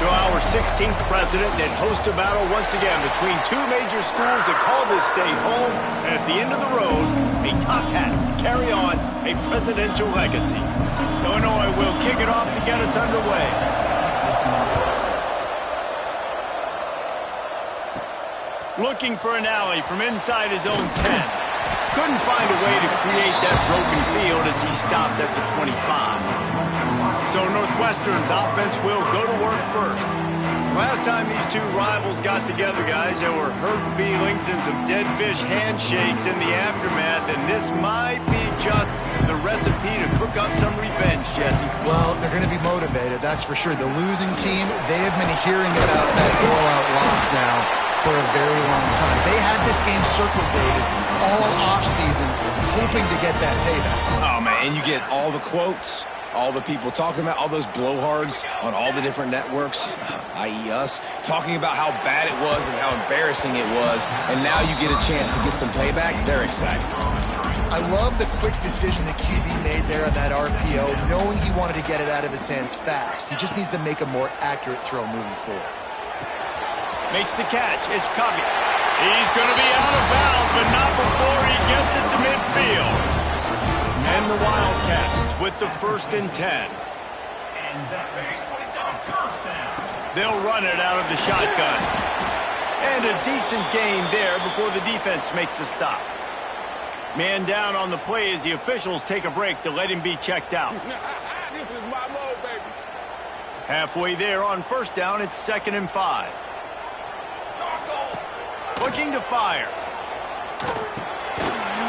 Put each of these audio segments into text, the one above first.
So our 16th president and host a battle once again between two major schools that call this state home, and at the end of the road, a top hat to carry on a presidential legacy. Illinois will kick it off to get us underway. Looking for an alley from inside his own 10. Couldn't find a way to create that broken field as he stopped at the 25. So Northwestern's offense will go to work first. Last time these two rivals got together, guys, there were hurt feelings and some dead fish handshakes in the aftermath, and this might be just the recipe to cook up some revenge, Jesse. Well, they're going to be motivated, that's for sure. The losing team, they have been hearing about that blowout loss now for a very long time. They had this game circled, David, all offseason, hoping to get that payback. Oh, man, and you get all the quotes, all the people talking about, all those blowhards on all the different networks, i.e. us, talking about how bad it was and how embarrassing it was, and now you get a chance to get some payback. They're excited. I love the quick decision the QB made there on that RPO, knowing he wanted to get it out of his hands fast. He just needs to make a more accurate throw moving forward. Makes the catch. It's Covey. He's going to be out of bounds, but not before he gets it to midfield. And the Wildcats with the 1st and 10. They'll run it out of the shotgun. And a decent gain there before the defense makes the stop. Man down on the play as the officials take a break to let him be checked out. This is my mode, baby. Halfway there on 1st down, it's 2nd and 5. Looking to fire.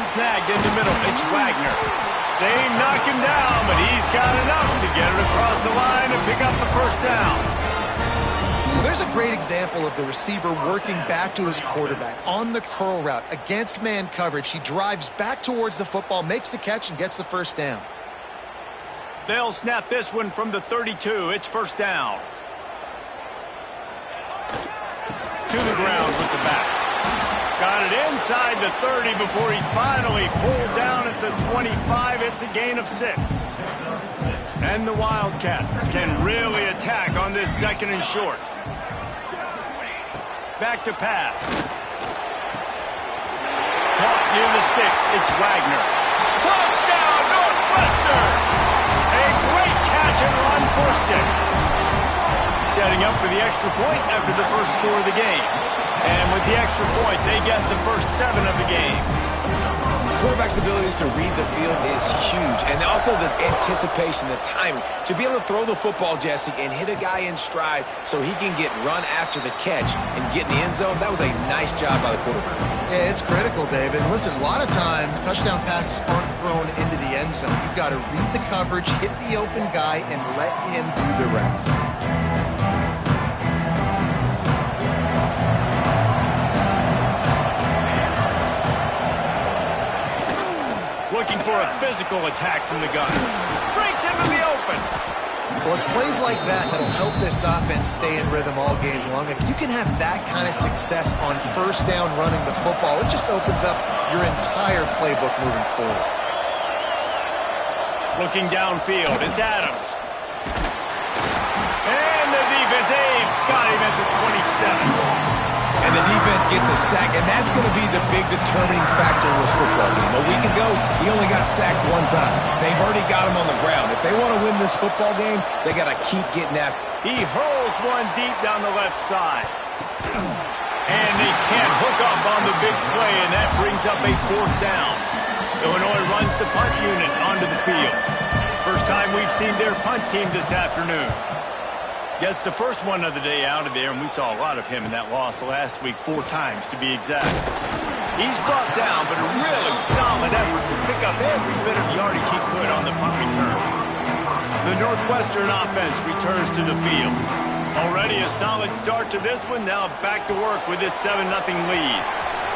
Snagged in the middle. It's Wagner. They knock him down, but he's got enough to get it across the line and pick up the 1st down. Well, there's a great example of the receiver working back to his quarterback on the curl route against man coverage. He drives back towards the football, makes the catch, and gets the 1st down. They'll snap this one from the 32. It's 1st down. To the ground with the back. Got it inside the 30 before he's finally pulled down at the 25. It's a gain of 6. And the Wildcats can really attack on this 2nd and short. Back to pass. Caught near the sticks. It's Wagner. Touchdown, Northwestern! A great catch and run for 6. Setting up for the extra point after the first score of the game. And with the extra point, they get the first 7 of the game. Quarterback's abilities to read the field is huge. And also the anticipation, the timing. To be able to throw the football, Jesse, and hit a guy in stride so he can get run after the catch and get in the end zone, that was a nice job by the quarterback. Yeah, it's critical, David. Listen, a lot of times, touchdown passes aren't thrown into the end zone. You've got to read the coverage, hit the open guy, and let him do the rest. Looking for a physical attack from the gun. Breaks him in the open. Well, it's plays like that that'll help this offense stay in rhythm all game long. If you can have that kind of success on 1st down running the football, it just opens up your entire playbook moving forward. Looking downfield, it's Adams. And the defense got him at the 27. And the defense gets a sack, and that's going to be the big determining factor in this football game. A week ago, he only got sacked 1 time. They've already got him on the ground. If they want to win this football game, they got to keep getting after. He hurls one deep down the left side. And they can't hook up on the big play, and that brings up a 4th down. Illinois runs the punt unit onto the field. First time we've seen their punt team this afternoon. Gets the first one of the day out of there, and we saw a lot of him in that loss last week, 4 times to be exact. He's brought down, but a really solid effort to pick up every bit of yardage he could on the punt return. The Northwestern offense returns to the field. Already a solid start to this one, now back to work with this 7-0 lead.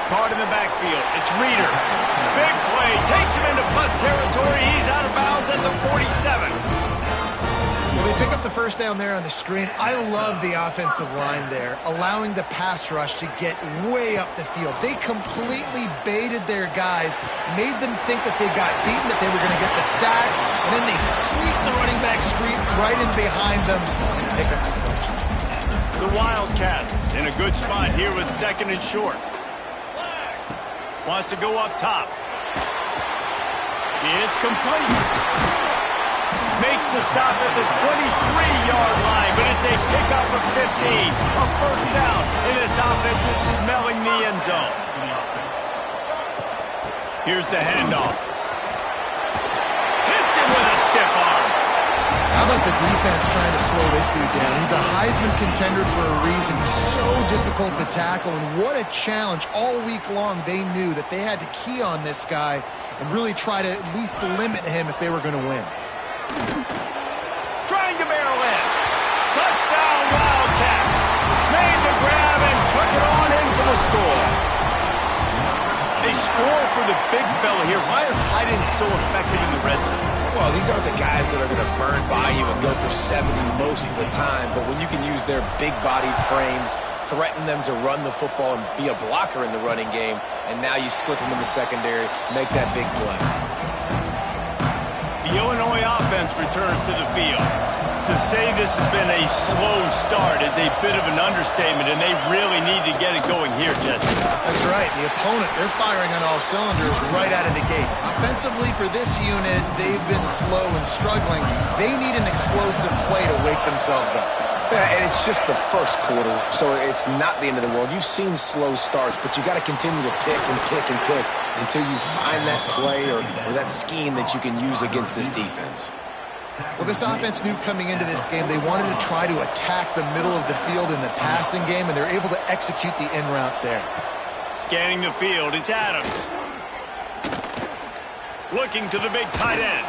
Caught in the backfield, it's Reeder. Big play, takes him into plus territory, he's out of bounds at the 47. Well, they pick up the 1st down there on the screen. I love the offensive line there, allowing the pass rush to get way up the field. They completely baited their guys, made them think that they got beaten, that they were going to get the sack, and then they sneak the running back screen right in behind them and pick up the first. The Wildcats in a good spot here with second and short. Wants to go up top. It's complete. Makes the stop at the 23-yard line, but it's a pickup of 15. A first down, and this offense is smelling the end zone. Here's the handoff. Hits him with a stiff arm. How about the defense trying to slow this dude down? He's a Heisman contender for a reason. He's so difficult to tackle, and what a challenge. All week long, they knew that they had to key on this guy and really try to at least limit him if they were going to win. Trying to barrel in. Touchdown, Wildcats. Made the grab and took it on in for the score. They score for the big fella here. Why are tight ends so effective in the red zone? Well, these aren't the guys that are going to burn by you and go for 70 most of the time, but when you can use their big-bodied frames, threaten them to run the football and be a blocker in the running game, and now you slip them in the secondary, make that big play. The Illinois offense returns to the field. To say this has been a slow start is a bit of an understatement, and they really need to get it going here, Jesse. That's right. The opponent, they're firing on all cylinders right out of the gate. Offensively, for this unit, they've been slow and struggling. They need an explosive play to wake themselves up. Yeah, and it's just the first quarter, so it's not the end of the world. You've seen slow starts, but you got to continue to pick and pick and pick until you find that play or that scheme that you can use against this defense. Well, this offense knew coming into this game they wanted to try to attack the middle of the field in the passing game, and they're able to execute the in route there. Scanning the field, it's Adams. Looking to the big tight end.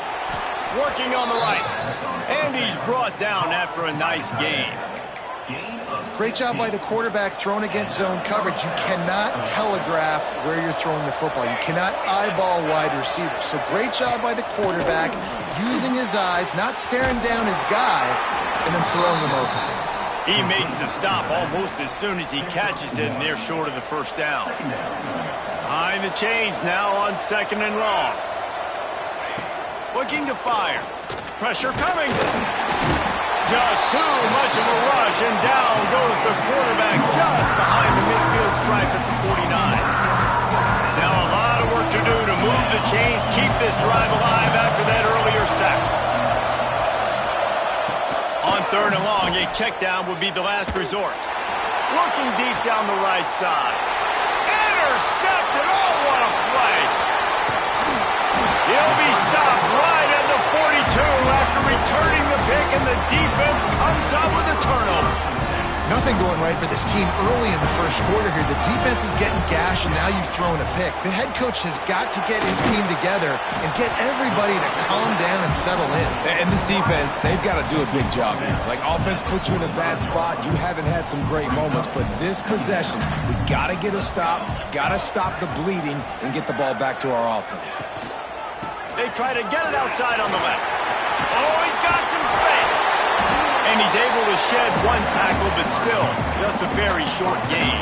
Working on the right. And he's brought down after a nice gain. Great job by the quarterback throwing against zone coverage. You cannot telegraph where you're throwing the football. You cannot eyeball wide receivers. So great job by the quarterback using his eyes, not staring down his guy, and then throwing him open. He makes the stop almost as soon as he catches it, and they're short of the first down. Behind the chains now on second and long. Looking to fire. Pressure coming. Just too much of a rush, and down goes the quarterback just behind the midfield stripe at the 49. Now a lot of work to do to move the chains, keep this drive alive after that earlier sack. On third and long, a check down would be the last resort. Looking deep down the right side. Intercepted! Oh, what a play! He'll be stopped right at the 42 after returning the pick, and the defense comes up with a turnover. Nothing going right for this team early in the first quarter here. The defense is getting gashed, and now you've thrown a pick. The head coach has got to get his team together and get everybody to calm down and settle in. And this defense, they've got to do a big job here. Like, offense puts you in a bad spot. You haven't had some great moments, but this possession, we got to get a stop, got to stop the bleeding, and get the ball back to our offense. They try to get it outside on the left. Oh, he's got some space. And he's able to shed one tackle, but still, just a very short gain.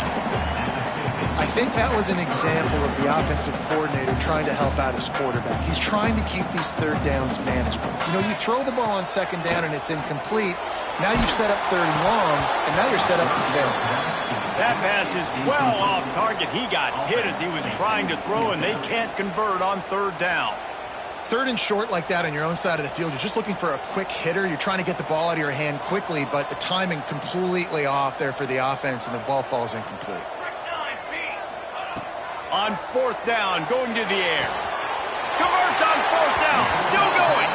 I think that was an example of the offensive coordinator trying to help out his quarterback. He's trying to keep these third downs manageable. You know, you throw the ball on second down and it's incomplete. Now you've set up third and long, and now you're set up to fail. That pass is well off target. He got hit as he was trying to throw, and they can't convert on third down. Third and short like that on your own side of the field, you're just looking for a quick hitter. You're trying to get the ball out of your hand quickly, but the timing completely off there for the offense, and the ball falls incomplete. On fourth down, going to the air. Converts on fourth down, still going.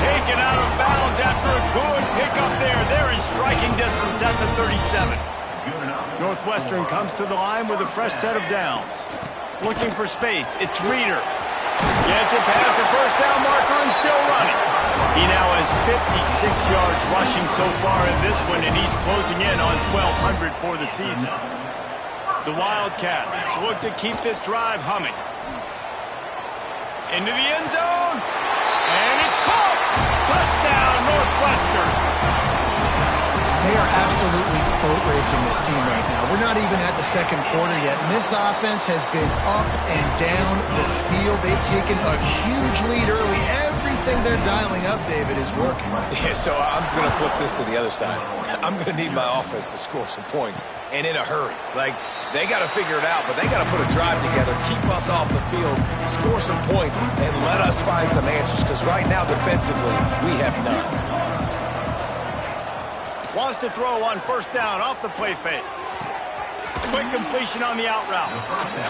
Taken out of bounds after a good pickup there. They're in striking distance at the 37. Northwestern comes to the line with a fresh set of downs. Looking for space, it's Reeder. Gets it past the first down marker and still running. He now has 56 yards rushing so far in this one, and he's closing in on 1,200 for the season. The Wildcats look to keep this drive humming. Into the end zone, and it's caught. Touchdown, Northwestern. They are absolutely boat racing this team right now. We're not even at the second quarter yet, and this offense has been up and down the field. They've taken a huge lead early. Every everything they're dialing up, David, is working. Yeah, so I'm going to flip this to the other side. I'm going to need my offense to score some points, and in a hurry. Like, they got to figure it out, but they got to put a drive together, keep us off the field, score some points, and let us find some answers, because right now, defensively, we have none. Wants to throw on first down off the play fake. Quick completion on the out route.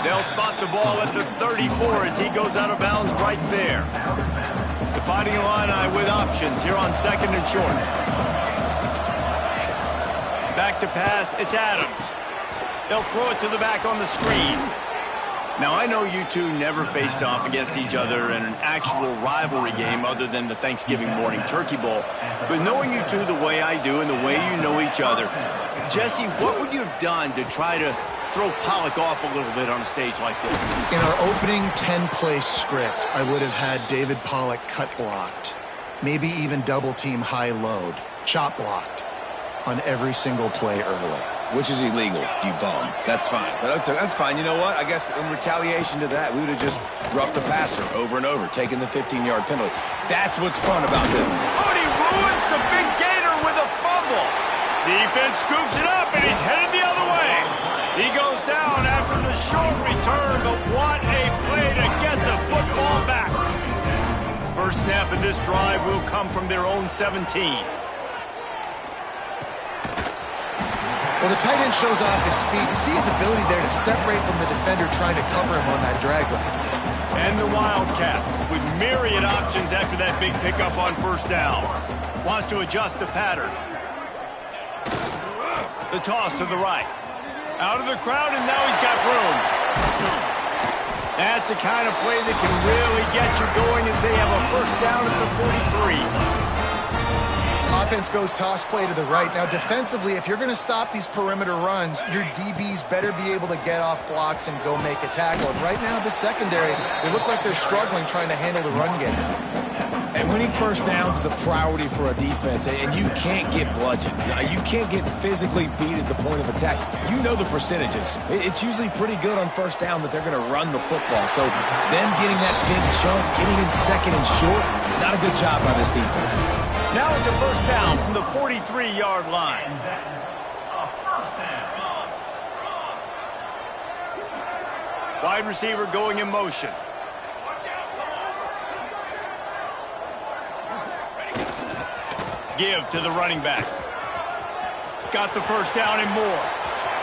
They'll spot the ball at the 34 as he goes out of bounds right there. The Fighting Illini with options here on second and short. Back to pass, it's Adams. They'll throw it to the back on the screen. Now, I know you two never faced off against each other in an actual rivalry game other than the Thanksgiving morning turkey bowl. But knowing you two the way I do and the way you know each other, Jesse, what would you have done to try to throw Pollock off a little bit on a stage like this? In our opening 10-play script, I would have had David Pollock cut blocked, maybe even double-team high load, chop blocked on every single play early. Which is illegal, you bum. That's fine. But that's fine. You know what? I guess in retaliation to that, we would have just roughed the passer over and over, taking the 15-yard penalty. That's what's fun about this. Oh, and he ruins the big gator with a fumble. Defense scoops it up, and he's headed the other way. He goes down after the short return, but what a play to get the football back. First snap of this drive will come from their own 17. Well, the tight end shows off his speed. You see his ability there to separate from the defender trying to cover him on that drag route. And the Wildcats with myriad options after that big pickup on first down. Wants to adjust the pattern. The toss to the right. Out of the crowd, and now he's got room. That's the kind of play that can really get you going as they have a first down at the 43. Offense goes toss play to the right. Now, defensively, if you're going to stop these perimeter runs, your DBs better be able to get off blocks and go make a tackle. And right now, the secondary, they look like they're struggling trying to handle the run game. And winning first downs is a priority for a defense, and you can't get bludgeoned. You can't get physically beat at the point of attack. You know the percentages. It's usually pretty good on first down that they're going to run the football. So them getting that big chunk, getting in second and short, not a good job by this defense. Now it's a first down from the 43-yard line. Wide receiver going in motion. Give to the running back. Got the first down and more.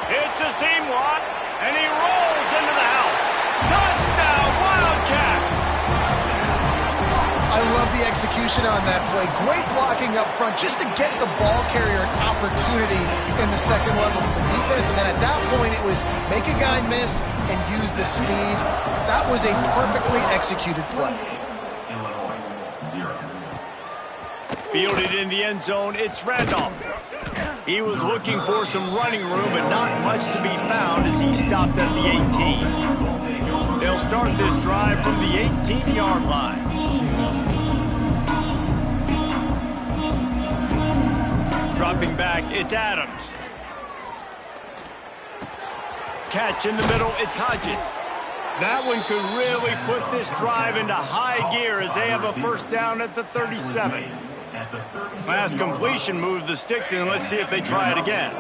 It's a seam walk, and he rolls into the house. Touchdown, Wildcats! I love the execution on that play. Great blocking up front just to get the ball carrier an opportunity in the second level of the defense. And then at that point, it was make a guy miss and use the speed. That was a perfectly executed play. Fielded in the end zone, it's Randolph. He was looking for some running room, but not much to be found as he stopped at the 18. They'll start this drive from the 18-yard line. Dropping back, it's Adams. Catch in the middle, it's Hodges. That one could really put this drive into high gear as they have a first down at the 37. Last completion moved the sticks in. Let's see if they try it again.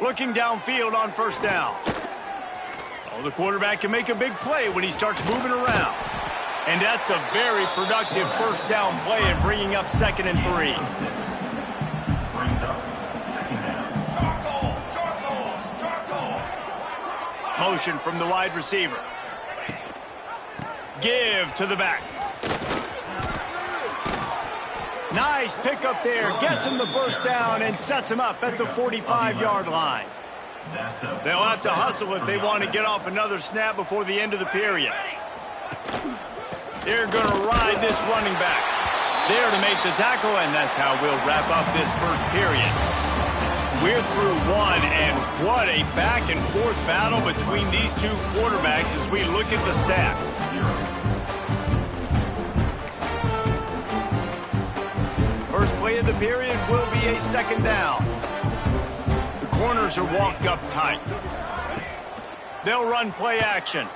Looking downfield on first down. Oh, the quarterback can make a big play when he starts moving around. And that's a very productive first down play and bringing up 2nd and 3. Motion from the wide receiver. Give to the back. Nice pickup there. Gets him the first down and sets him up at the 45-yard line. They'll have to hustle if they want to get off another snap before the end of the period. They're going to ride this running back. There to make the tackle, and that's how we'll wrap up this first period. We're through one, and what a back-and-forth battle between these two quarterbacks as we look at the stats. First play of the period will be a second down. The corners are walked up tight. They'll run play action.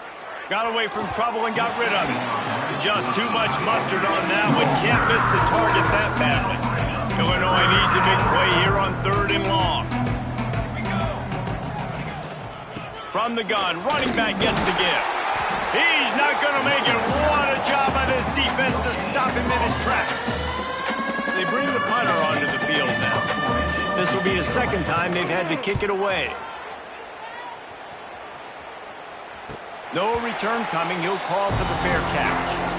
Got away from trouble and got rid of it. Just too much mustard on that one. Can't miss the target that badly. Illinois needs a big play here on 3rd and long. From the gun, running back gets the give. He's not going to make it. What a job by this defense to stop him in his tracks. They bring the punter onto the field now. This will be the second time they've had to kick it away. No return coming. He'll call for the fair catch.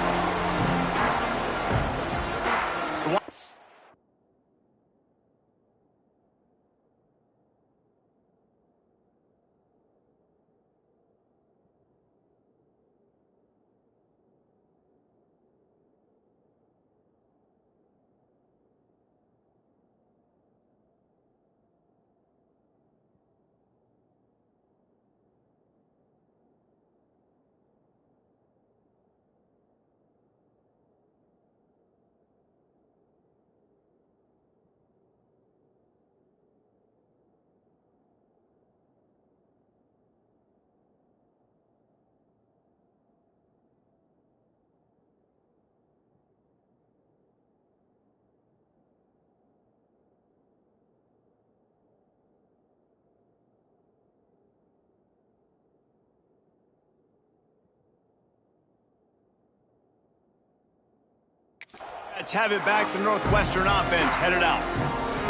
Let's have it back. The Northwestern offense headed out.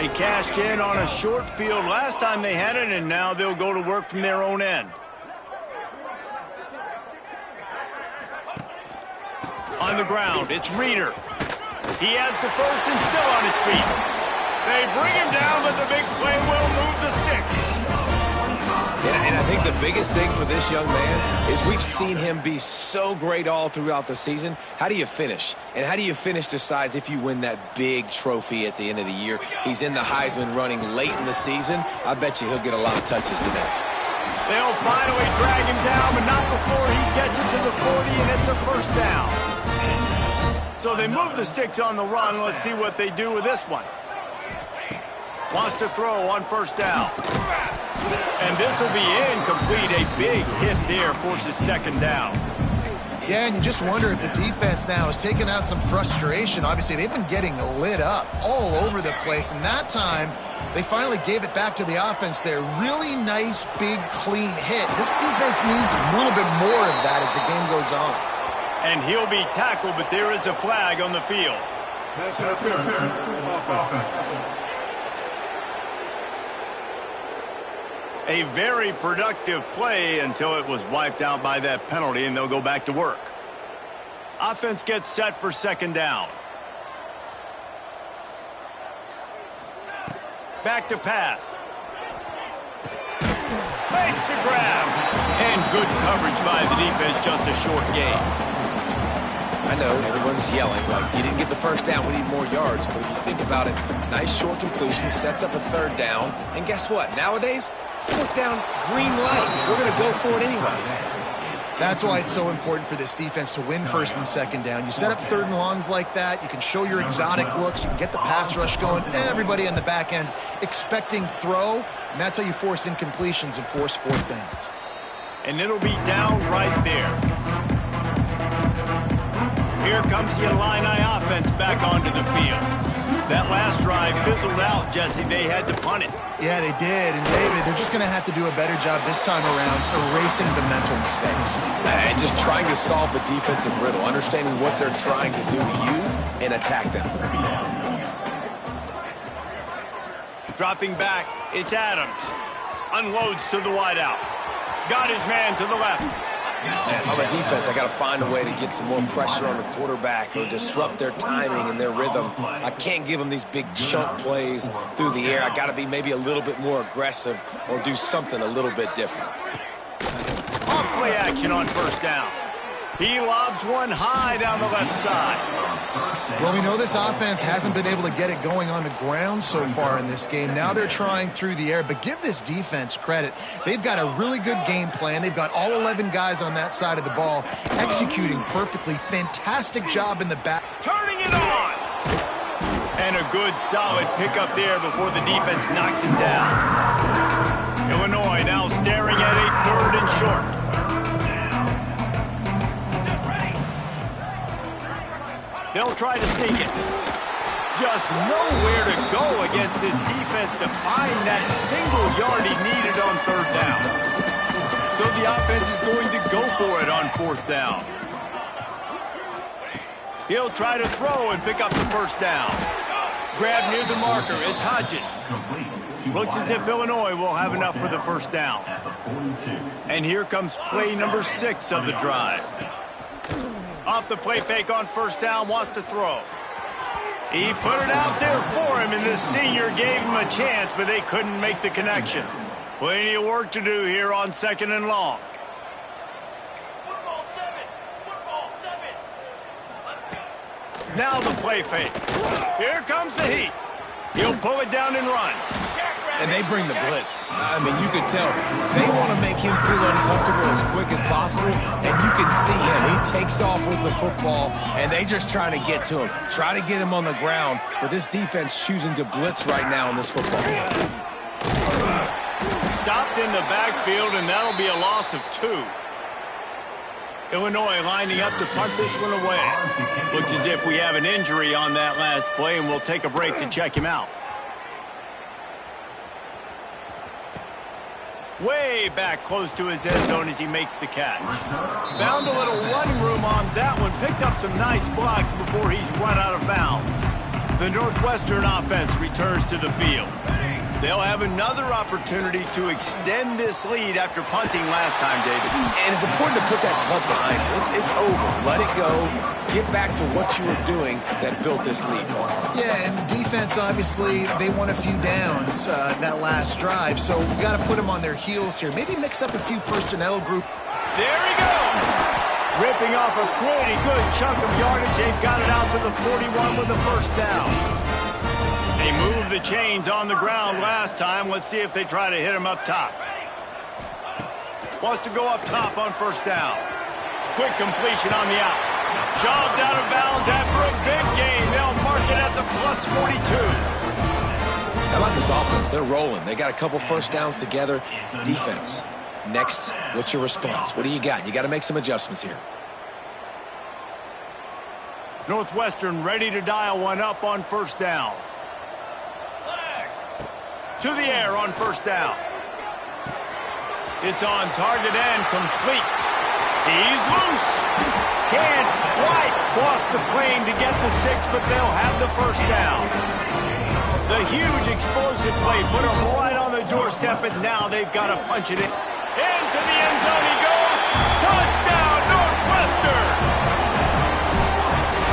They cashed in on a short field last time they had it, and now they'll go to work from their own end. On the ground, it's Reeder. He has the first and still on his feet. They bring him down, but the big play will move the sticks. And I think the biggest thing for this young man is we've seen him be so great all throughout the season. How do you finish? And how do you finish decides if you win that big trophy at the end of the year. He's in the Heisman running late in the season. I bet you he'll get a lot of touches today. They'll finally drag him down, but not before he gets it to the 40, and it's a first down. So they move the sticks on the run. Let's see what they do with this one. Wants to throw on first down. And this will be incomplete. A big hit there forces second down. Yeah, and you just wonder if the defense now is taking out some frustration. Obviously, they've been getting lit up all over the place, and that time they finally gave it back to the offense there. Really nice, big, clean hit. This defense needs a little bit more of that as the game goes on. And he'll be tackled, but there is a flag on the field. Pass interference, offense. A very productive play until it was wiped out by that penalty, and they'll go back to work. Offense gets set for second down. Back to pass. Makes the grab. And good coverage by the defense, just a short gain. I know everyone's yelling, like, you didn't get the first down, we need more yards. But if you think about it, nice short completion, sets up a third down. And guess what? Nowadays, fourth down, green light. We're going to go for it anyways. That's why it's so important for this defense to win first and second down. You set up third and longs like that. You can show your exotic looks. You can get the pass rush going. Everybody in the back end expecting throw. And that's how you force incompletions and force fourth downs. And it'll be down right there. Here comes the Illini offense back onto the field. That last drive fizzled out, Jesse. They had to punt it. Yeah, they did. And, David, they're just going to have to do a better job this time around erasing the mental mistakes. And just trying to solve the defensive riddle, understanding what they're trying to do to you and attack them. Dropping back, it's Adams. Unloads to the wideout. Got his man to the left. And if I'm a defense, I got to find a way to get some more pressure on the quarterback or disrupt their timing and their rhythm. I can't give them these big chunk plays through the air. I got to be maybe a little bit more aggressive or do something a little bit different. Off play action on first down. He lobs one high down the left side. Well, we know this offense hasn't been able to get it going on the ground so far in this game. Now they're trying through the air, but give this defense credit. They've got a really good game plan. They've got all 11 guys on that side of the ball executing perfectly. Fantastic job in the back. Turning it on! And a good, solid pickup there before the defense knocks him down. Illinois now staring at a third and short. They'll try to sneak it. Just nowhere to go against this defense to find that single yard he needed on third down. So the offense is going to go for it on fourth down. He'll try to throw and pick up the first down. Grab near the marker is Hodges. Looks as if Illinois will have enough for the first down. And here comes play number 6 of the drive. Off the play fake on first down, wants to throw. He put it out there for him, and the senior gave him a chance, but they couldn't make the connection. Plenty of work to do here on second and long. Now the play fake. Here comes the heat. He'll pull it down and run. And they bring the blitz. I mean, you can tell they want to make him feel uncomfortable as quick as possible, and you can see him. He takes off with the football, and they just try to get to him, try to get him on the ground, but this defense choosing to blitz right now in this football game. Stopped in the backfield, and that'll be a loss of 2. Illinois lining up to punt this one away. Looks as if we have an injury on that last play, and we'll take a break to check him out. Way back close to his end zone as he makes the catch. Found a little running room on that one. Picked up some nice blocks before he's run out of bounds. The Northwestern offense returns to the field. They'll have another opportunity to extend this lead after punting last time, David. And it's important to put that punt behind you. It's over. Let it go. Get back to what you were doing that built this lead, Paul. Yeah, and defense, obviously, they won a few downs that last drive, so we got to put them on their heels here. Maybe mix up a few personnel group. There he goes! Ripping off a pretty good chunk of yardage. They've got it out to the 41 with the first down. They moved the chains on the ground last time. Let's see if they try to hit him up top. Wants to go up top on first down. Quick completion on the out. Shoved out of bounds after a big gain. They'll mark it at the plus 42. How about this offense? They're rolling. They got a couple first downs together. Defense. Next, what's your response? What do you got? You got to make some adjustments here. Northwestern ready to dial one up on first down. To the air on first down. It's on target and complete. He's loose. Can't quite cross the plane to get the 6, but they'll have the first down. The huge explosive play put him right on the doorstep, and now they've got to punch it in. Into the end zone he goes. Touchdown, Northwestern!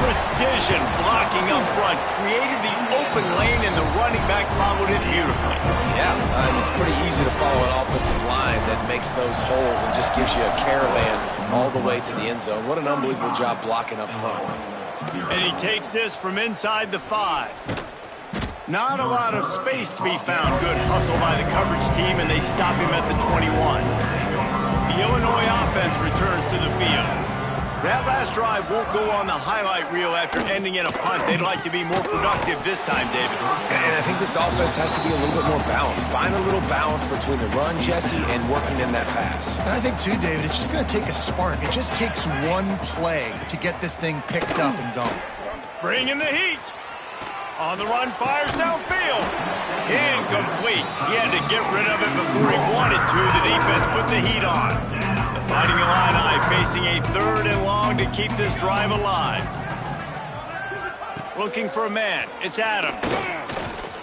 Precision blocking up front created the open lane, and the running back followed it beautifully. Yeah, it's pretty easy to follow an offensive line that makes those holes and just gives you a caravan all the way to the end zone. What an unbelievable job blocking up front. And he takes this from inside the 5. Not a lot of space to be found. Good hustle by the coverage team, and they stop him at the 21. The Illinois offense returns to the field. That last drive won't go on the highlight reel after ending in a punt. They'd like to be more productive this time, David. And I think this offense has to be a little bit more balanced. Find a little balance between the run, Jesse, and working in that pass. And I think, too, David, it's just going to take a spark. It just takes one play to get this thing picked up and going. Bring in the heat. On the run, fires downfield. Incomplete. He had to get rid of it before he wanted to. The defense put the heat on. The Fighting Illini facing a 3rd and long to keep this drive alive. Looking for a man. It's Adams.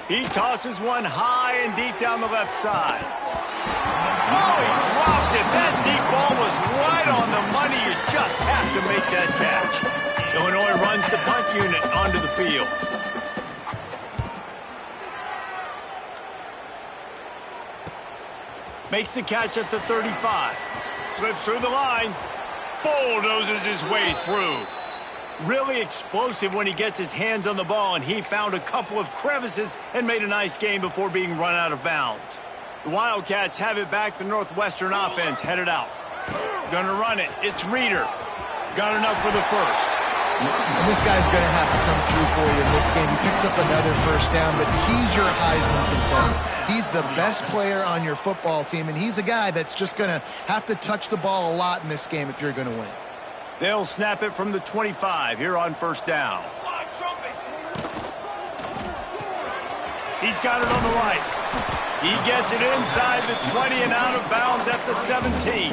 He tosses one high and deep down the left side. Oh, he dropped it. That deep ball was right on the money. You just have to make that catch. Illinois runs the punt unit onto the field. Makes the catch at the 35. Slips through the line. Bulldozes his way through. Really explosive when he gets his hands on the ball, and he found a couple of crevices and made a nice game before being run out of bounds. The Wildcats have it back. The Northwestern offense headed out. Gonna run it. It's Reeder. Got enough for the first. And this guy's going to have to come through for you in this game. He picks up another first down, but he's your Heisman contender. He's the best player on your football team, and he's a guy that's just going to have to touch the ball a lot in this game if you're going to win. They'll snap it from the 25 here on first down. He's got it on the right. He gets it inside the 20 and out of bounds at the 17.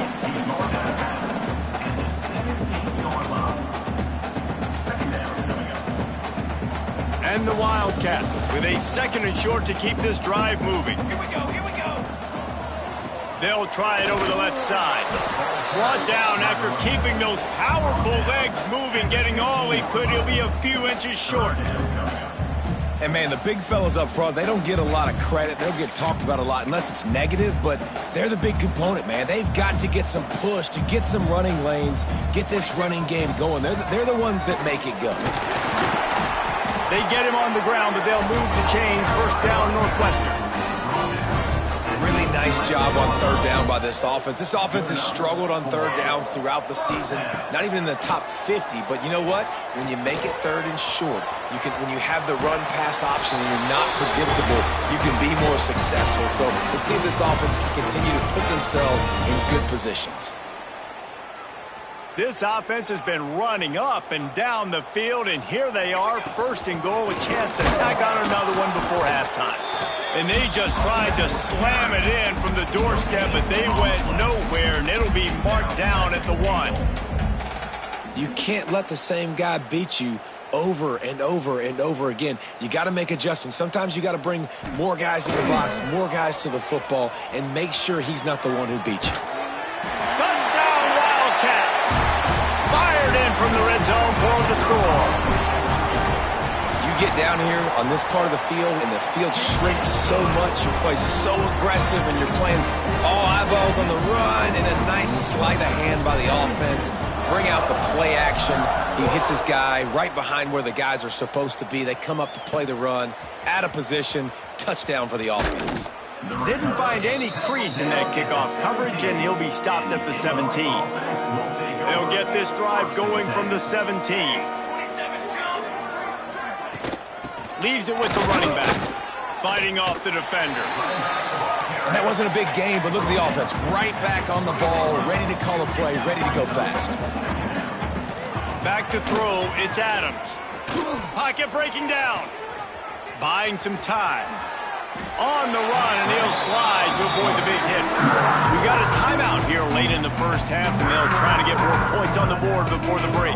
And the Wildcats with a 2nd and short to keep this drive moving. Here we go. They'll try it over the left side. Brought down after keeping those powerful legs moving, getting all he could. He'll be a few inches short. And, man, the big fellas up front, they don't get a lot of credit. They'll get talked about a lot unless it's negative, but they're the big component, man. They've got to get some push, to get some running lanes, get this running game going. They're the ones that make it go. They get him on the ground, but they'll move the chains. First down, Northwestern. Really nice job on 3rd down by this offense. This offense has struggled on 3rd downs throughout the season. Not even in the top 50, but you know what? When you make it 3rd and short, when you have the run-pass option and you're not predictable, you can be more successful. So let's see if this offense can continue to put themselves in good positions. This offense has been running up and down the field, and here they are, 1st and goal, a chance to tack on another one before halftime. And they just tried to slam it in from the doorstep, but they went nowhere, and it'll be marked down at the 1. You can't let the same guy beat you over and over and over again. You got to make adjustments. Sometimes you got to bring more guys in the box, more guys to the football, and make sure he's not the one who beat you. Touchdown, Wildcats! Fired in from the red zone for the score. Get down here on this part of the field, and the field shrinks so much. You play so aggressive, and you're playing all eyeballs on the run, and a nice sleight of hand by the offense. Bring out the play action. He hits his guy right behind where the guys are supposed to be. They come up to play the run, out of position, touchdown for the offense. Didn't find any crease in that kickoff coverage, and he'll be stopped at the 17. They'll get this drive going from the 17. Leaves it with the running back, fighting off the defender. And that wasn't a big game, but look at the offense. Right back on the ball, ready to call a play, ready to go fast. Back to throw, it's Adams. Pocket breaking down. Buying some time. On the run, and he'll slide to avoid the big hit. We got a timeout here late in the first half, and they'll try to get more points on the board before the break.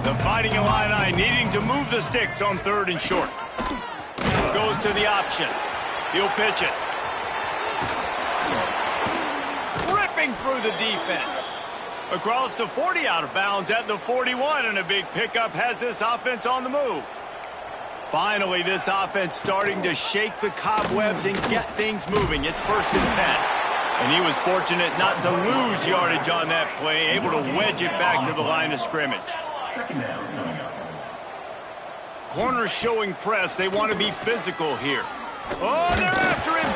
The Fighting Illini needing to move the sticks on 3rd and short. Goes to the option. He'll pitch it. Ripping through the defense. Across the 40 out of bounds at the 41, and a big pickup has this offense on the move. Finally, this offense starting to shake the cobwebs and get things moving. It's 1st and 10. And he was fortunate not to lose yardage on that play, able to wedge it back to the line of scrimmage. Corners showing press. They want to be physical here. Oh, they're after him.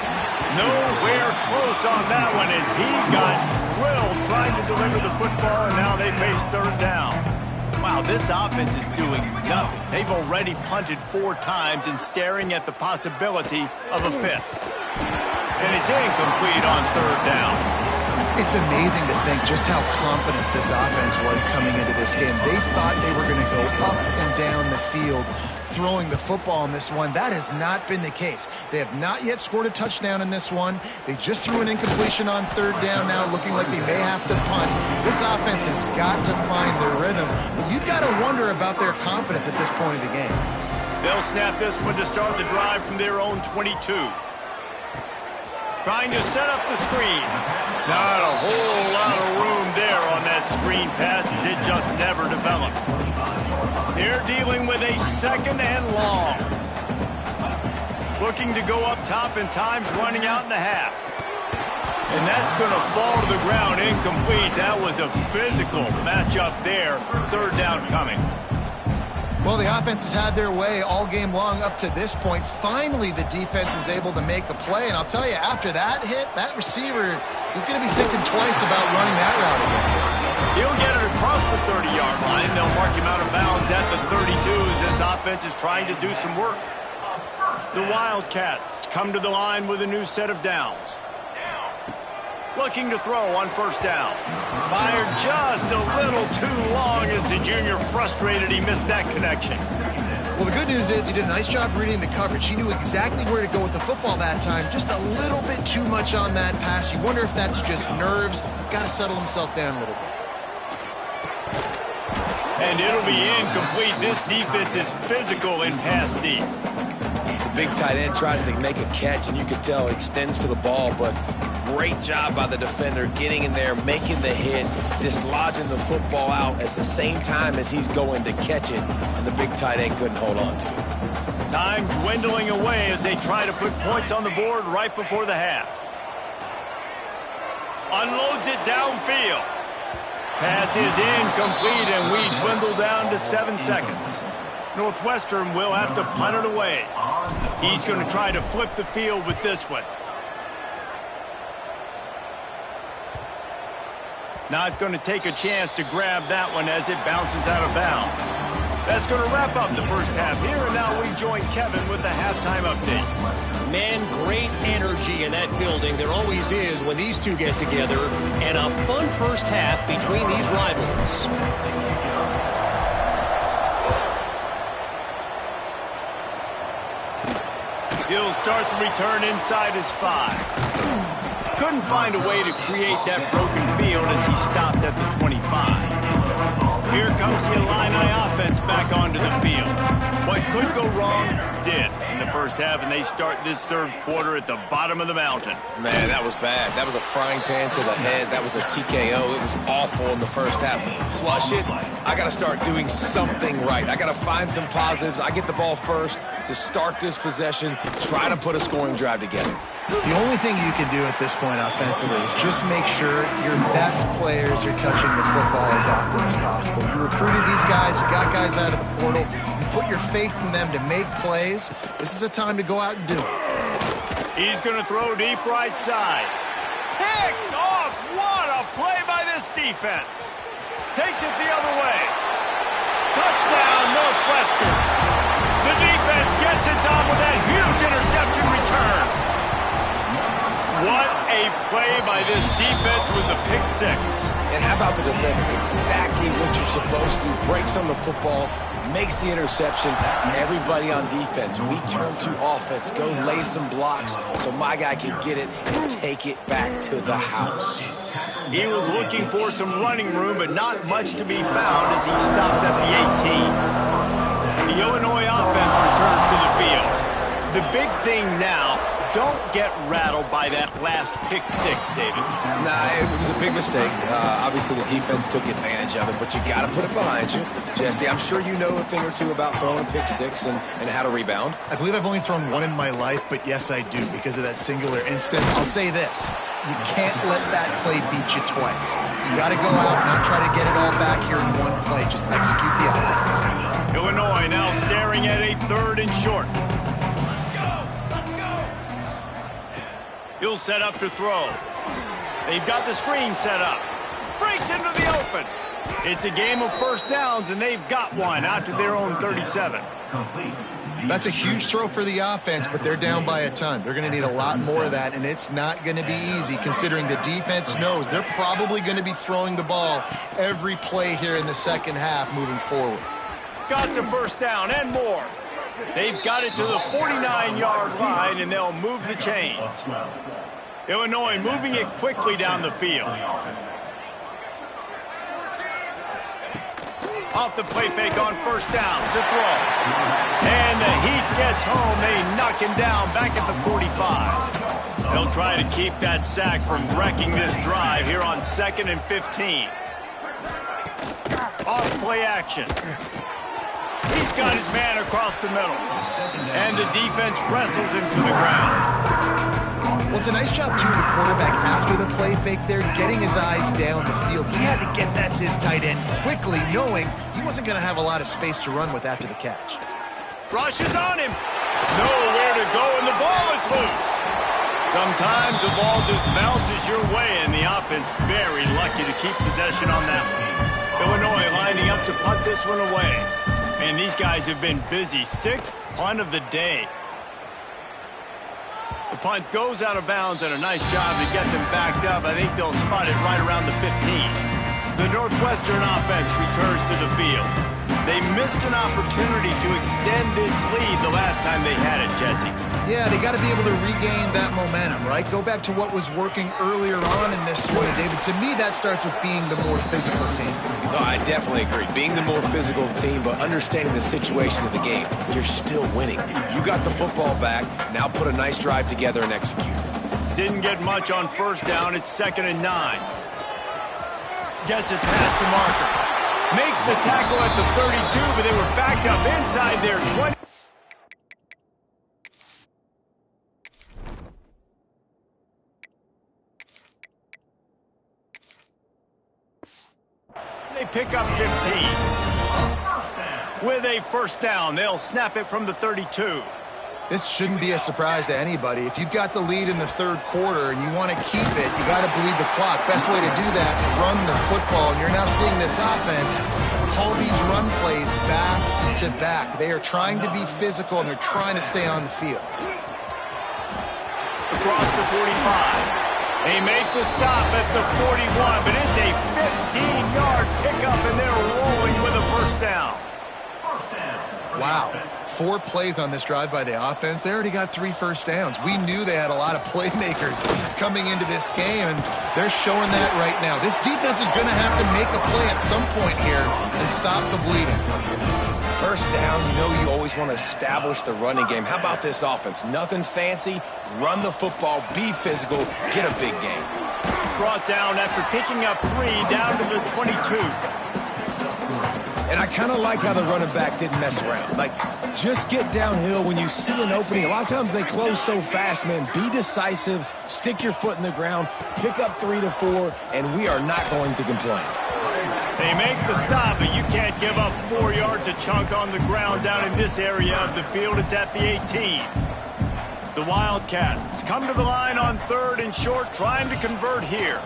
Nowhere close on that one as he got drilled trying to deliver the football, and now they face 3rd down. Wow, this offense is doing nothing. They've already punted 4 times and staring at the possibility of a 5th. And it's incomplete on 3rd down. It's amazing to think just how confident this offense was coming into this game. They thought they were going to go up and down the field throwing the football in this one. That has not been the case. They have not yet scored a touchdown in this one. They just threw an incompletion on 3rd down now, looking like they may have to punt. This offense has got to find their rhythm, but you've got to wonder about their confidence at this point of the game. They'll snap this one to start the drive from their own 22. Trying to set up the screen. Not a whole lot of room there on that screen pass as it just never developed. They're dealing with a 2nd and long. Looking to go up top and time's running out in the half. And that's going to fall to the ground incomplete. That was a physical matchup there. 3rd down coming. Well, the offense has had their way all game long up to this point. Finally, the defense is able to make a play. And I'll tell you, after that hit, that receiver is going to be thinking twice about running that route again. He'll get it across the 30-yard line. They'll mark him out of bounds at the 32 as this offense is trying to do some work. The Wildcats come to the line with a new set of downs. Looking to throw on 1st down. Fired just a little too long as the junior frustrated he missed that connection. Well, the good news is he did a nice job reading the coverage. He knew exactly where to go with the football that time. Just a little bit too much on that pass. You wonder if that's just nerves. He's got to settle himself down a little bit. And it'll be incomplete. This defense is physical in pass deep. The big tight end tries to make a catch, and you can tell he extends for the ball, but great job by the defender getting in there, making the hit, dislodging the football out at the same time as he's going to catch it, and the big tight end couldn't hold on to it. Time dwindling away as they try to put points on the board right before the half. Unloads it downfield. Pass is incomplete, and we dwindle down to 7 seconds. Northwestern will have to punt it away. He's going to try to flip the field with this one. Not going to take a chance to grab that one as it bounces out of bounds. That's going to wrap up the first half here, and now we join Kevin with the halftime update. Man, great energy in that building. There always is when these two get together, and a fun first half between these rivals. He'll start the return inside his 5. Couldn't find a way to create that broken field as he stopped at the 25. Here comes the Illini offense back onto the field. What could go wrong did in the first half, and they start this third quarter at the bottom of the mountain. Man, that was bad. That was a frying pan to the head. That was a TKO. It was awful in the first half. Flush it. I got to start doing something right. I got to find some positives. I get the ball first to start this possession, try to put a scoring drive together. The only thing you can do at this point offensively is just make sure your best players are touching the football as often as possible. You recruited these guys, you got guys out of the portal, you put your faith in them to make plays. This is a time to go out and do it. He's going to throw deep right side. Picked off! What a play by this defense. Takes it the other way. Touchdown, Northwestern. The defense gets it done with that huge interception return. What a play by this defense with the pick 6. And how about the defender? Exactly what you're supposed to. Breaks on the football, makes the interception. Everybody on defense, we turn to offense. Go lay some blocks so my guy can get it and take it back to the house. He was looking for some running room, but not much to be found as he stopped at the 18. The Illinois offense returns to the field. The big thing now, don't get rattled by that last pick 6, David. Nah, it was a big mistake. Obviously, the defense took advantage of it, but you got to put it behind you. Jesse, I'm sure you know a thing or two about throwing a pick 6 and how to rebound. I believe I've only thrown one in my life, but yes, I do because of that singular instance. I'll say this. You can't let that play beat you twice. You got to go out and not try to get it all back here in one play. Just execute the offense. Illinois now staring at a 3rd and short. He'll set up to throw. They've got the screen set up. Breaks into the open. It's a game of first downs, and they've got one out to their own 37. That's a huge throw for the offense, but they're down by a ton. They're going to need a lot more of that, and it's not going to be easy considering the defense knows they're probably going to be throwing the ball every play here in the second half moving forward. Got the first down and more. They've got it to the 49-yard line, and they'll move the chains. Illinois moving it quickly down the field. Off the play fake on first down to throw. And the Heat gets home. They knock him down back at the 45. They'll try to keep that sack from wrecking this drive here on 2nd and 15. Off play action. He's got his man across the middle. And the defense wrestles him to the ground. Well, it's a nice job, too, of the quarterback after the play fake there, getting his eyes down the field. He had to get that to his tight end quickly, knowing he wasn't going to have a lot of space to run with after the catch. Rushes on him. Nowhere to go, and the ball is loose. Sometimes the ball just bounces your way, and the offense very lucky to keep possession on that one. Illinois lining up to punt this one away. And these guys have been busy. 6th punt of the day. The punt goes out of bounds, and a nice job to get them backed up. I think they'll spot it right around the 15. The Northwestern offense returns to the field. They missed an opportunity to extend this lead the last time they had it, Jesse. Yeah, they got to be able to regain that momentum, right? Go back to what was working earlier on in this one, David. To me, that starts with being the more physical team. No, I definitely agree. Being the more physical team, but understanding the situation of the game. You're still winning. You got the football back. Now put a nice drive together and execute. Didn't get much on first down. It's 2nd and 9. Gets it past the marker. Makes the tackle at the 32, but they were backed up inside their 20. They pick up 15. With a first down, they'll snap it from the 32. This shouldn't be a surprise to anybody. If you've got the lead in the third quarter and you want to keep it, you got to bleed the clock. Best way to do that, run the football. And you're now seeing this offense call these run plays back to back. They are trying to be physical, and they're trying to stay on the field. Across the 45. They make the stop at the 41, but it's a 15-yard pickup, and they're rolling with a first down. Wow. 4 plays on this drive by the offense. They already got 3 first downs. We knew they had a lot of playmakers coming into this game, and they're showing that right now. This defense is going to have to make a play at some point here and stop the bleeding. First down, you know you always want to establish the running game. How about this offense? Nothing fancy. Run the football, be physical, get a big gain. Brought down after picking up 3 down to the 22. And I kind of like how the running back didn't mess around. Like, just get downhill when you see an opening. A lot of times they close so fast, man. Be decisive, stick your foot in the ground, pick up 3 to 4, and we are not going to complain. They make the stop, but you can't give up 4 yards a chunk on the ground down in this area of the field. It's at the 18. The Wildcats come to the line on 3rd and short, trying to convert here.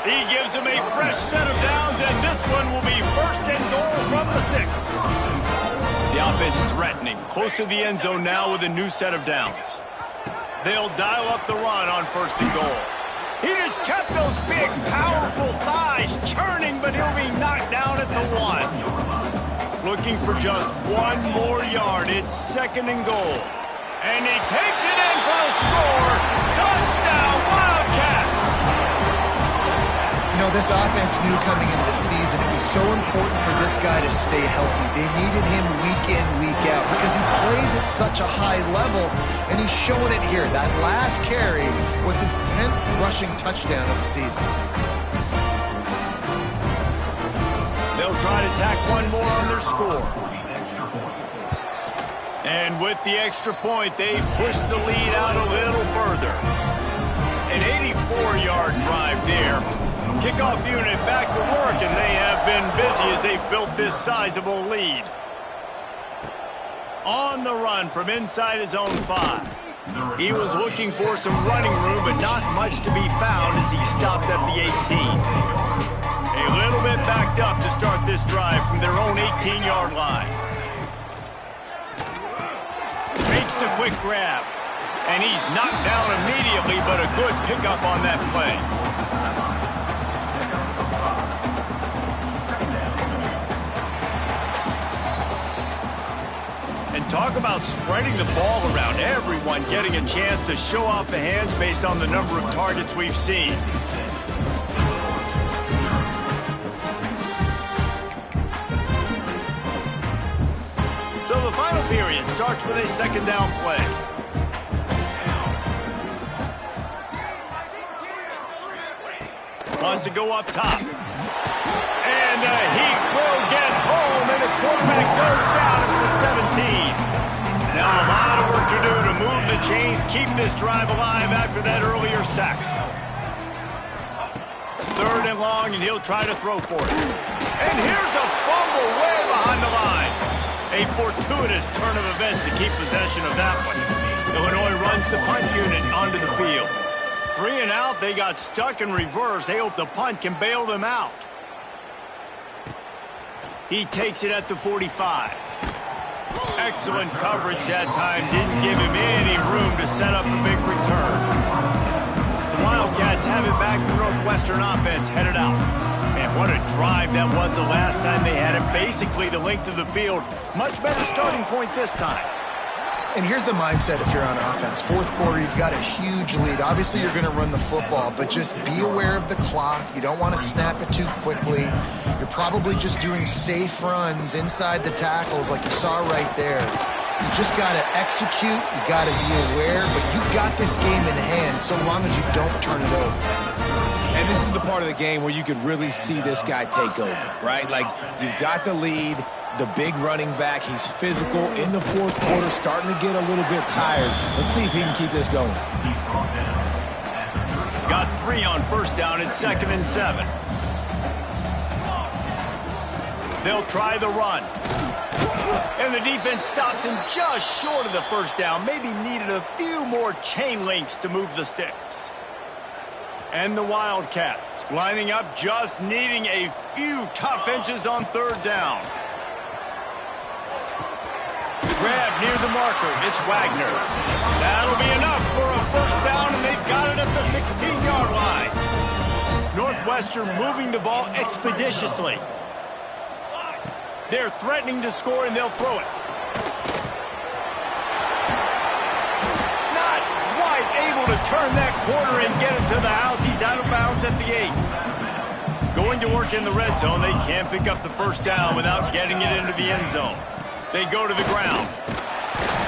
He gives them a fresh set of downs, and this one will be 1st and goal from the 6. The offense threatening, close to the end zone now with a new set of downs. They'll dial up the run on 1st and goal. He just kept those big, powerful thighs churning, but he'll be knocked down at the 1. Looking for just 1 more yard. It's 2nd and goal. And he takes it in for the score. Touchdown, Wildcats! You know, this offense knew coming into the season it was so important for this guy to stay healthy. They needed him week in, week out because he plays at such a high level, and he's showing it here. That last carry was his 10th rushing touchdown of the season. They'll try to tack 1 more on their score. And with the extra point, they push the lead out a little further. An 84-yard drive there. Kickoff unit back to work, and they have been busy as they've built this sizable lead. On the run from inside his own 5. He was looking for some running room, but not much to be found as he stopped at the 18. A little bit backed up to start this drive from their own 18-yard line. Makes the quick grab, and he's knocked down immediately, but a good pickup on that play. And talk about spreading the ball around. Everyone getting a chance to show off the hands based on the number of targets we've seen. So the final period starts with a 2nd down play. Wants to go up top. And he will get home, and the quarterback goes down at the 17. Now a lot of work to do to move the chains, keep this drive alive after that earlier sack. 3rd and long, and he'll try to throw for it. And here's a fumble way behind the line. A fortuitous turn of events to keep possession of that one. Illinois runs the punt unit onto the field. 3 and out, they got stuck in reverse. They hope the punt can bail them out. He takes it at the 45. Excellent coverage that time. Didn't give him any room to set up a big return. The Wildcats have it back. The Northwestern offense headed out. And what a drive that was the last time they had it. Basically the length of the field. Much better starting point this time. And here's the mindset if you're on offense. Fourth quarter, you've got a huge lead. Obviously, you're going to run the football, but just be aware of the clock. You don't want to snap it too quickly. You're probably just doing safe runs inside the tackles like you saw right there. You just got to execute. You got to be aware, but you've got this game in hand so long as you don't turn it over. And this is the part of the game where you could really see this guy take over, right? Like, you've got the lead. The big running back, he's physical in the fourth quarter, starting to get a little bit tired. Let's see if he can keep this going. Got 3 on first down and 2nd and 7. They'll try the run. And the defense stops him just short of the first down. Maybe needed a few more chain links to move the sticks. And the Wildcats lining up, just needing a few tough inches on 3rd down. Grab near the marker. It's Wagner. That'll be enough for a first down, and they've got it at the 16-yard line. Northwestern moving the ball expeditiously. They're threatening to score, and they'll throw it. Not quite able to turn that corner and get it to the house. He's out of bounds at the 8. Going to work in the red zone. They can't pick up the first down without getting it into the end zone. They go to the ground.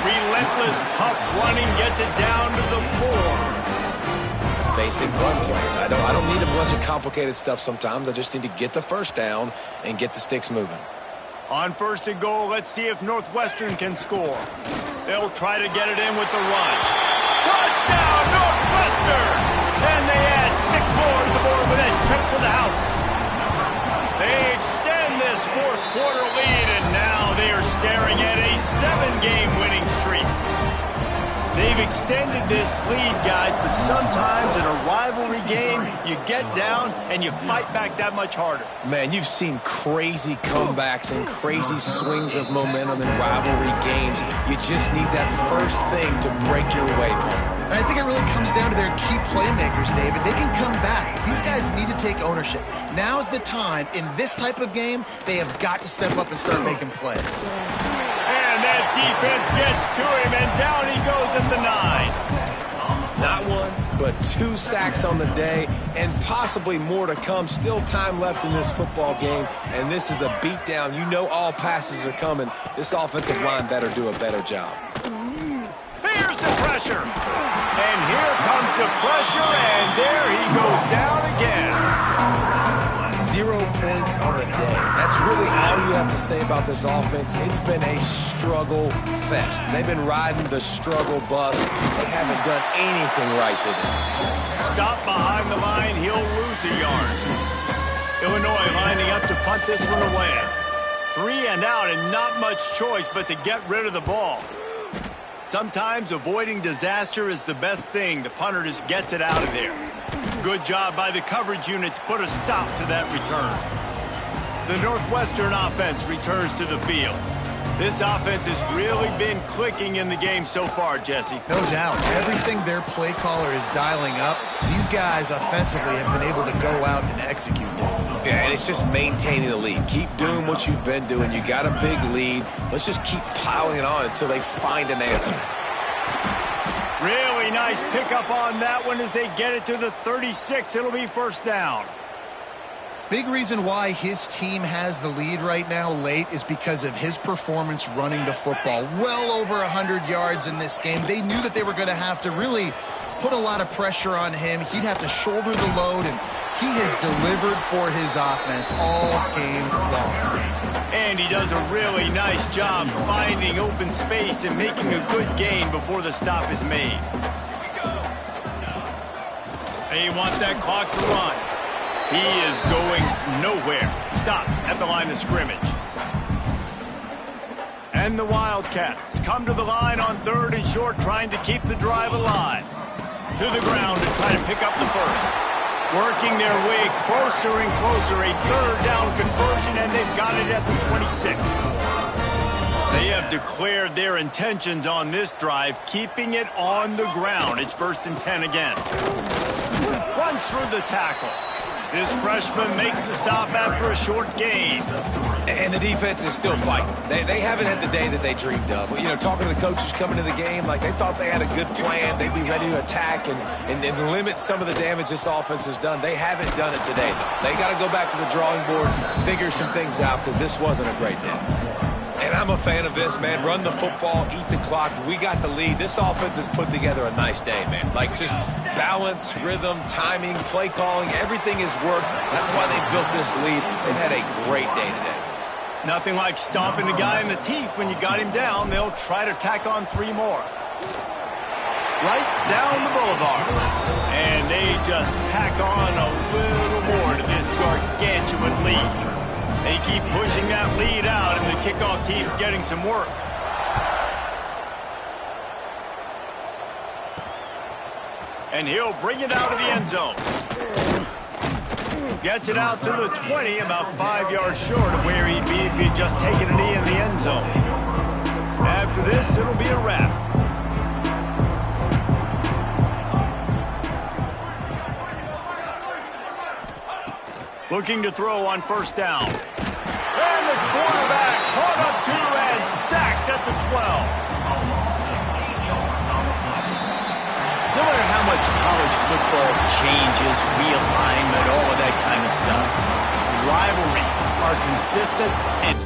Relentless, tough running gets it down to the 4. Basic run plays. I don't need a bunch of complicated stuff sometimes. I just need to get the first down and get the sticks moving. On 1st and goal, let's see if Northwestern can score. They'll try to get it in with the run. Touchdown, Northwestern! And they add 6 more to the board with that trip to the house. They extend this fourth quarter lead, and now they are staring at a 7-game winning streak. They've extended this lead, guys, but sometimes in a rivalry game, you get down and you fight back that much harder. Man, you've seen crazy comebacks and crazy swings of momentum in rivalry games. You just need that first thing to break your way, Paul. And I think it really comes down to their key playmakers, David. They can come back. These guys need to take ownership. Now's the time. In this type of game, they have got to step up and start making plays. And that defense gets to him, and down he goes at the 9. Not 1, but 2 sacks on the day, and possibly more to come. Still time left in this football game, and this is a beatdown. You know all passes are coming. This offensive line better do a better job. Here's the pressure. And here comes the pressure, and there he goes down again. 0 points on the day. That's really all you have to say about this offense. It's been a struggle fest. They've been riding the struggle bus. They haven't done anything right today. Stop behind the line. He'll lose a yard. Illinois lining up to punt this one away. 3 and out, and not much choice but to get rid of the ball. Sometimes avoiding disaster is the best thing. The punter just gets it out of there. Good job by the coverage unit to put a stop to that return. The Northwestern offense returns to the field. This offense has really been clicking in the game so far, Jesse. No doubt. Everything their play caller is dialing up, these guys offensively have been able to go out and execute it. Yeah, and it's just maintaining the lead. Keep doing what you've been doing. You got a big lead. Let's just keep piling it on until they find an answer. Really nice pickup on that one as they get it to the 36. It'll be first down. Big reason why his team has the lead right now late is because of his performance running the football. Well over 100 yards in this game. They knew that they were going to have to really put a lot of pressure on him. He'd have to shoulder the load, and he has delivered for his offense all game long. And he does a really nice job finding open space and making a good gain before the stop is made. They want that clock to run. He is going nowhere. Stop at the line of scrimmage. And the Wildcats come to the line on 3rd and short, trying to keep the drive alive. To the ground to try to pick up the first. Working their way closer and closer. A 3rd down conversion, and they've got it at the 26. They have declared their intentions on this drive, keeping it on the ground. It's 1st and 10 again. Runs through the tackle. This freshman makes the stop after a short gain. And the defense is still fighting. They haven't had the day that they dreamed of. You know, talking to the coaches coming to the game, like they thought they had a good plan. They'd be ready to attack and limit some of the damage this offense has done. They haven't done it today, though. They got to go back to the drawing board, figure some things out, because this wasn't a great day. And I'm a fan of this, man. Run the football, eat the clock. We got the lead. This offense has put together a nice day, man. Like just balance, rhythm, timing, play calling, everything has worked. That's why they built this lead. They've had a great day today. Nothing like stomping the guy in the teeth when you got him down. They'll try to tack on 3 more. Right down the boulevard. And they just tack on a little more to this gargantuan lead. They keep pushing that lead out, and the kickoff team's getting some work. And he'll bring it out of the end zone. Gets it out to the 20, about 5 yards short of where he'd be if he'd just taken a knee in the end zone. After this, it'll be a wrap. Looking to throw on first down. And the quarterback caught up to and sacked at the 12. No matter how much college football changes, realignment, all of that kind of stuff, rivalries are consistent and